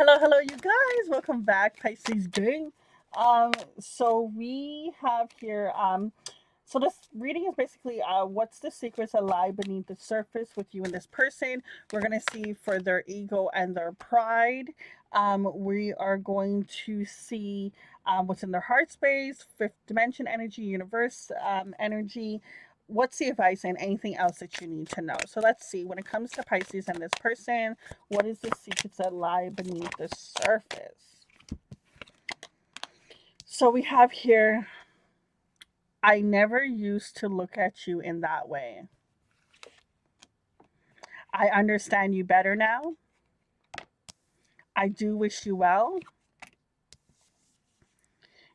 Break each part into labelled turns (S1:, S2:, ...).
S1: Hello, you guys. Welcome back, Pisces gang. So we have here. So this reading is basically, what's the secrets that lie beneath the surface with you and this person. We're gonna see for their ego and their pride. We are going to see what's in their heart space, fifth dimension energy, universe energy. What's the advice and anything else that you need to know? So let's see. When it comes to Pisces and this person, what is the secrets that lie beneath the surface? So we have here, I never used to look at you in that way. I understand you better now. I do wish you well.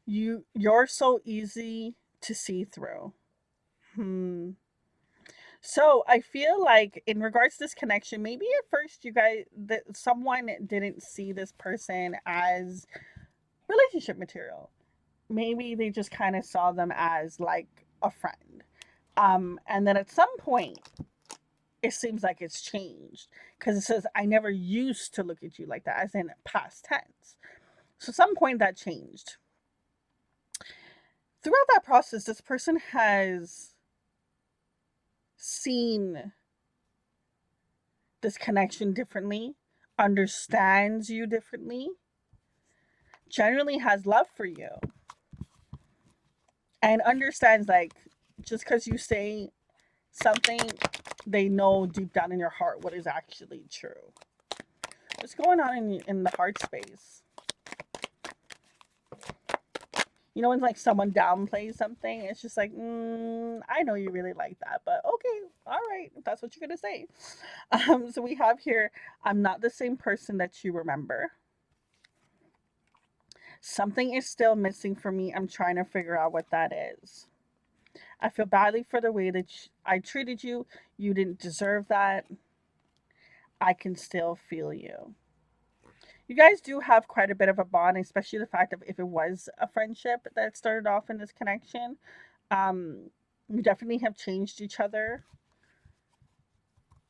S1: You're so easy to see through. Hmm. So I feel like in regards to this connection, maybe at first you guys that someone didn't see this person as relationship material. Maybe they just kind of saw them as like a friend. And then at some point it seems like it's changed because it says I never used to look at you like that, as in past tense. So some point that changed. Throughout that process, this person has seen this connection differently, understands you differently, generally has love for you, and understands like just because you say something, they know deep down in your heart what is actually true. What's going on in the heart space? You know, when like someone downplays something, it's just like, I know you really like that, but okay, all right, if that's what you're gonna say. So we have here, I'm not the same person that you remember. Something is still missing for me. I'm trying to figure out what that is. I feel badly for the way that I treated you. You didn't deserve that. I can still feel you. You guys do have quite a bit of a bond, especially the fact of if it was a friendship that started off in this connection. Um, you definitely have changed each other.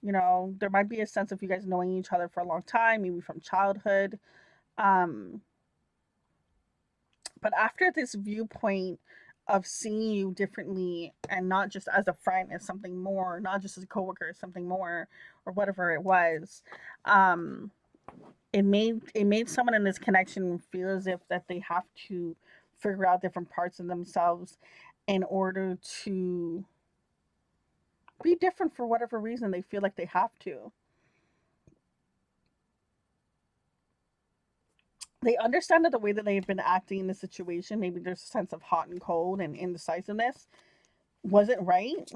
S1: You know, there might be a sense of you guys knowing each other for a long time, maybe from childhood. Um, but after this viewpoint of seeing you differently and not just as a friend, as something more, not just as a coworker, as something more, or whatever it was, um, it made someone in this connection feel as if that they have to figure out different parts of themselves in order to be different for whatever reason they feel like they have to. They understand that the way that they've been acting in the situation, maybe there's a sense of hot and cold and indecisiveness, wasn't right,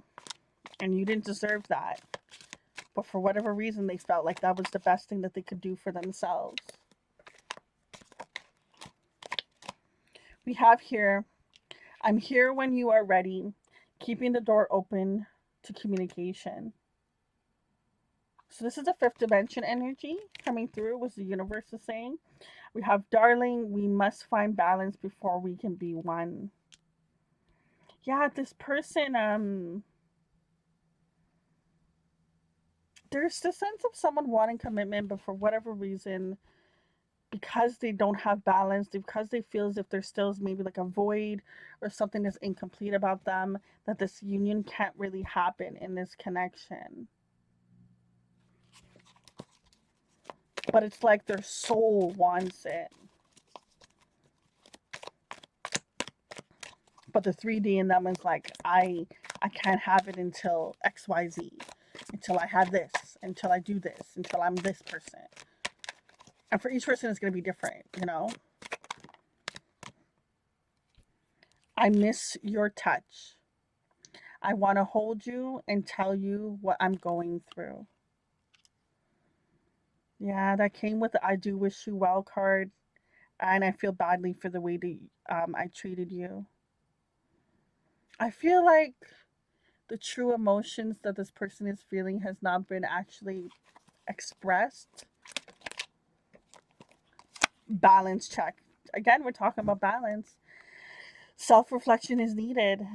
S1: and you didn't deserve that. But for whatever reason, they felt like that was the best thing that they could do for themselves. We have here, I'm here when you are ready, keeping the door open to communication. So this is the fifth dimension energy coming through, was the universe is saying. We have, darling, we must find balance before we can be one. Yeah, this person, there's the sense of someone wanting commitment, but for whatever reason, because they don't have balance, because they feel as if there still is maybe like a void or something that's incomplete about them, that this union can't really happen in this connection. But it's like their soul wants it. But the 3D in them is like, I can't have it until XYZ, until I have this, until I do this, until I'm this person. And for each person it's gonna be different, you know? I miss your touch. I want to hold you and tell you what I'm going through. Yeah, that came with the I do wish you well card. And I feel badly for the way that I treated you. I feel like the true emotions that this person is feeling has not been actually expressed. Balance check. Again, we're talking about balance. Self reflection is needed.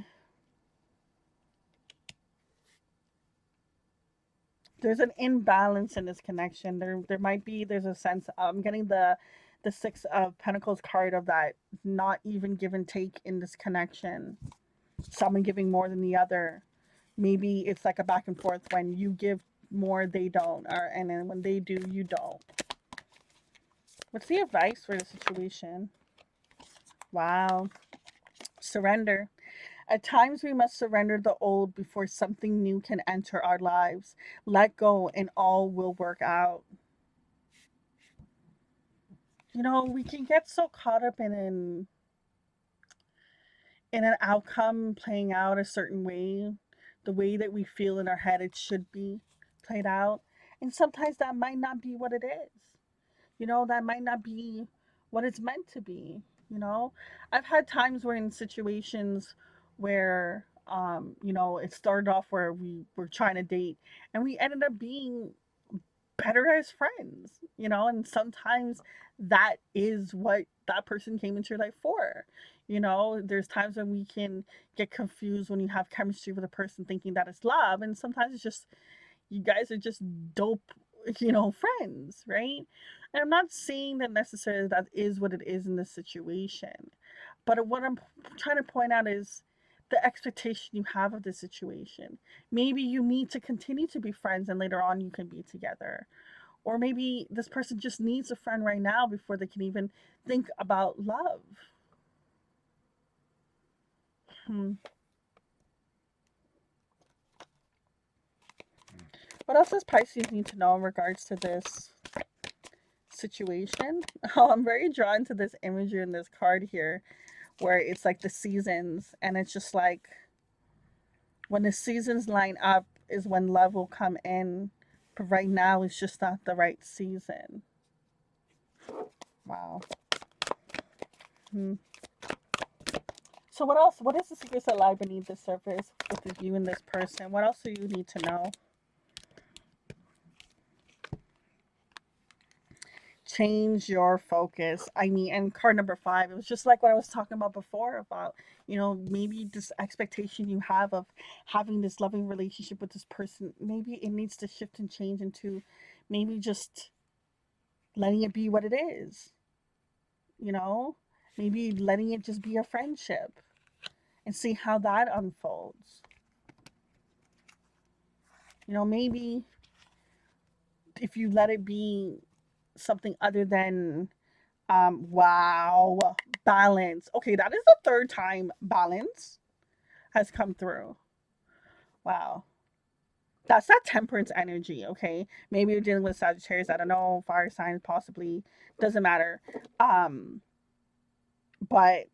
S1: There's an imbalance in this connection. There might be, there's a sense, I'm getting the Six of Pentacles card of that not even give and take in this connection. Someone giving more than the other. Maybe it's like a back and forth, when you give more, they don't, or and then when they do, you don't. What's the advice for the situation? Wow. Surrender. At times, we must surrender the old before something new can enter our lives. Let go, and all will work out. We can get so caught up in an outcome playing out a certain way, the way that we feel in our head it should be played out. And sometimes that might not be what it is. That might not be what it's meant to be. You know, I've had times where in situations where, it started off where we were trying to date and we ended up being better as friends, and sometimes that is what that person came into your life for. There's times when we can get confused when you have chemistry with a person thinking that it's love, and sometimes it's just you guys are just dope, friends, right? And I'm not saying that necessarily that is what it is in this situation, but what I'm trying to point out is the expectation you have of the situation. Maybe you need to continue to be friends and later on you can be together. Or maybe this person just needs a friend right now before they can even think about love. Hmm. What else does Pisces need to know in regards to this situation? Oh, I'm very drawn to this imagery in this card here where it's like the seasons, and it's just like when the seasons line up is when love will come in. But right now it's just not the right season. Wow. Hmm. So what else? What is the secrets that lie beneath the surface with you and this person? What else do you need to know? Change your focus. I mean, and card number 5, it was just like what I was talking about before about, maybe this expectation you have of having this loving relationship with this person, maybe it needs to shift and change into maybe just letting it be what it is, you know? Maybe letting it just be a friendship and see how that unfolds. Maybe if you let it be something other than wow, balance. Okay, that is the third time balance has come through. Wow. That's that temperance energy, okay? Maybe you're dealing with Sagittarius, I don't know, fire signs possibly, doesn't matter. But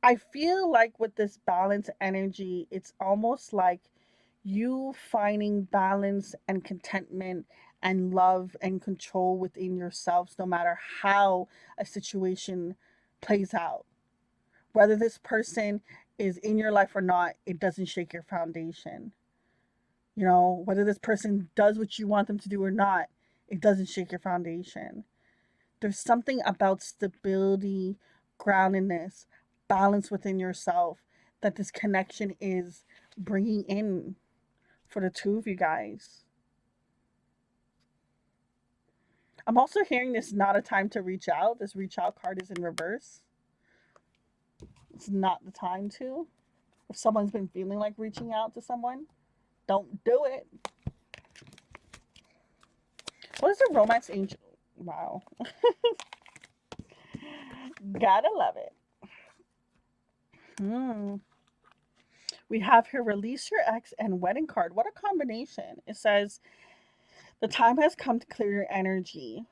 S1: I feel like with this balance energy, it's almost like you finding balance and contentment and love and control within yourselves no matter how a situation plays out. Whether this person is in your life or not, it doesn't shake your foundation. Whether this person does what you want them to do or not, it doesn't shake your foundation. There's something about stability, groundedness, balance within yourself that this connection is bringing in for the two of you guys. I'm also hearing this not a time to reach out. This reach out card is in reverse. It's not the time to. If someone's been feeling like reaching out to someone, don't do it. What is a romance angel? Wow. Gotta love it. Hmm. We have here release your ex and wedding card. What a combination. It says the time has come to clear your energy.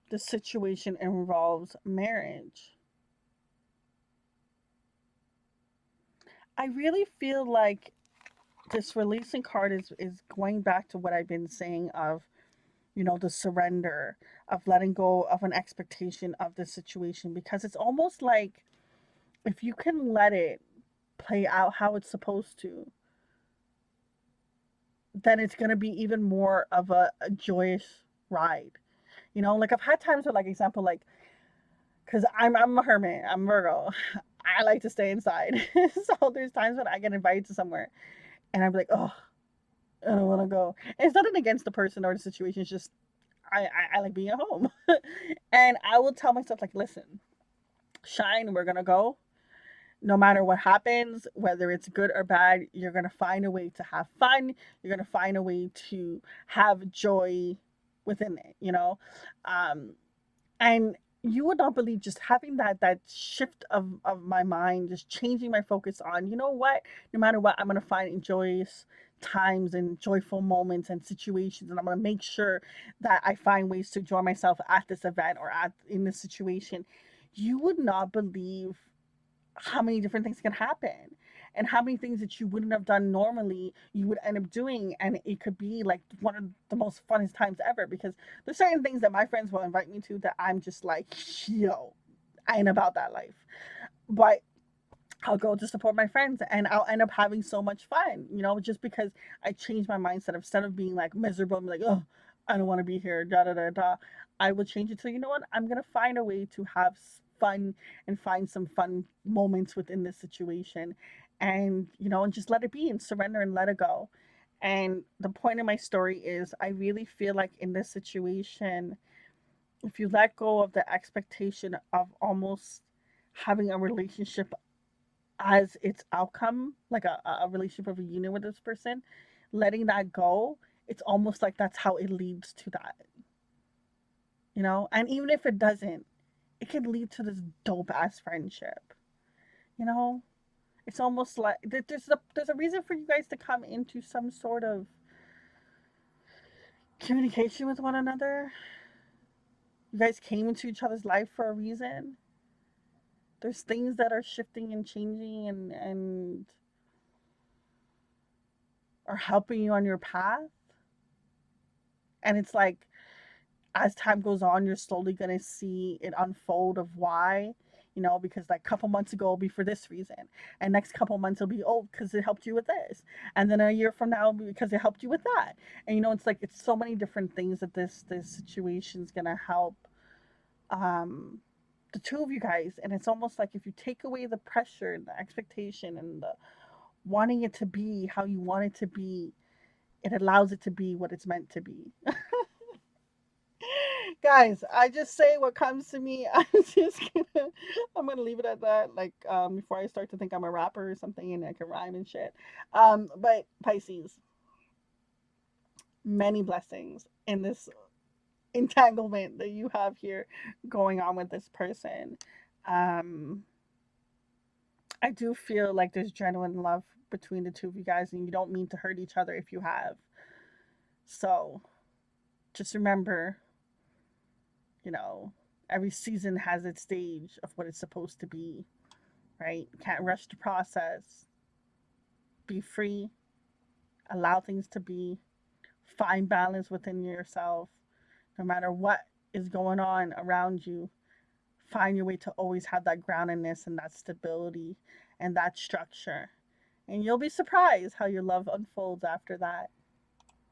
S1: The situation involves marriage. I really feel like this releasing card is going back to what I've been saying of, the surrender, of letting go of an expectation of the situation, because it's almost like if you can let it play out how it's supposed to, then it's going to be even more of a joyous ride. Like I've had times where, like, example, like, because I'm a hermit, I'm Virgo, I like to stay inside. So there's times when I get invited to somewhere and I'm like, oh, I don't want to go. It's nothing against the person or the situation. It's just I like being at home. And I will tell myself, like, listen, Shine, we're gonna go. No matter what happens, whether it's good or bad, you're gonna find a way to have fun. You're gonna find a way to have joy within it, you know? Um, and you would not believe just having that shift of my mind, just changing my focus on, you know what, no matter what, I'm going to find joyous times and joyful moments and situations, and I'm going to make sure that I find ways to enjoy myself at this event or at in this situation. You would not believe how many different things can happen, and how many things that you wouldn't have done normally you would end up doing, and it could be like one of the most funnest times ever, because there's certain things that my friends will invite me to that I'm just like, yo, I ain't about that life. But I'll go to support my friends, and I'll end up having so much fun, you know, just because I changed my mindset. Instead of being like miserable and like, oh, I don't want to be here, da da da da, I will change it to, you know what, I'm gonna find a way to have fun and find some fun moments within this situation, and you know, and just let it be and surrender and let it go. And the point of my story is, I really feel like in this situation, if you let go of the expectation of almost having a relationship as its outcome, like a relationship of a union with this person, letting that go, it's almost like that's how it leads to that, you know? And even if it doesn't, it can lead to this dope ass friendship, you know? It's almost like there's a reason for you guys to come into some sort of communication with one another. You guys came into each other's life for a reason. There's things that are shifting and changing and are helping you on your path. And it's like, as time goes on, you're slowly gonna see it unfold of why, you know, because like a couple months ago it'll be for this reason, and next couple months it'll be, oh, because it helped you with this, and then a year from now because it helped you with that, and you know, it's like it's so many different things that this situation's gonna help um the two of you guys, and it's almost like if you take away the pressure and the expectation and the wanting it to be how you want it to be, it allows it to be what it's meant to be. Guys, I just say what comes to me. I'm gonna leave it at that. Like, before I start to think I'm a rapper or something and I can rhyme and shit. But Pisces, many blessings in this entanglement that you have here going on with this person. Um, I do feel like there's genuine love between the two of you guys, and you don't mean to hurt each other if you have. So just remember, you know, every season has its stage of what it's supposed to be, right? Can't rush the process. Be free, allow things to be, find balance within yourself, no matter what is going on around you. Find your way to always have that groundedness and that stability and that structure. And you'll be surprised how your love unfolds after that.